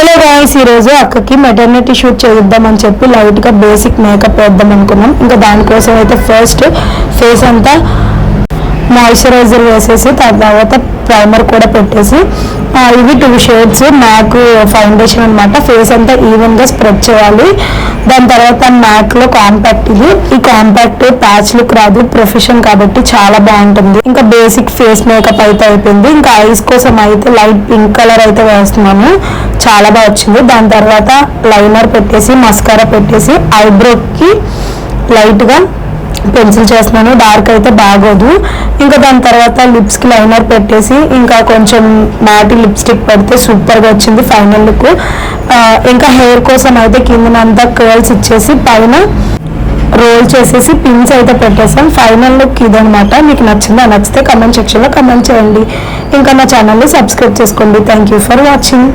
Hello guys, ఈరోజు అక్కకి maternity shoot చేద్దామని చెప్పి లైట్గా బేసిక్ మేకప్ వేద్దాం అనుకున్నాం. ఇంకా దానికోసం అయితే ఫస్ట్ ఫేస్ అంతా మాయిశ్చరైజర్ వేసేసి తర్వాత ప్రైమర్ కూడా పెట్టేసి ఇవి 2 షేడ్స్ మ్యాక్ ఫౌండేషన్ అనమాట. ఫేస్ అంతా ఈవెన్గా స్ప్రెడ్ చేయాలి. దాని తర్వాత మ్యాక్లో కాంపాక్ట్, ఈ కాంపాక్ట్ ప్యాచ్ లుక్ రాదు, ప్రొఫెషన్ కాబట్టి చాలా బాగుంటుంది. ఇంకా బేసిక్ ఫేస్ మేకప్ అయితే అయిపోయింది. ఇంకా ఐస్ కోసం అయితే లైట్ పింక్ కలర్ అయితే వేస్తున్నాను, చాలా బాగా వచ్చింది. దాని తర్వాత లైనర్ పెట్టేసి మస్కారా పెట్టేసి ఐబ్రోకి లైట్గా పెన్సిల్ చేస్తున్నాను, డార్క్ అయితే బాగోదు. ఇంకా దాని తర్వాత లిప్స్కి లైనర్ పెట్టేసి ఇంకా కొంచెం మ్యాటి లిప్స్టిక్ పెడితే సూపర్గా వచ్చింది ఫైనల్ లుక్. ఇంకా హెయిర్ కోసం అయితే కిందనంతా కర్ల్స్ ఇచ్చేసి పైన రోల్ చేసేసి పిన్స్ అయితే పెట్టేసాం. ఫైనల్ లుక్ ఇదనమాట. మీకు నచ్చిందా? నచ్చితే కమెంట్ సెక్షన్లో కమెంట్ చేయండి. ఇంకా నా ఛానల్ని సబ్స్క్రైబ్ చేసుకోండి. Thank you for watching.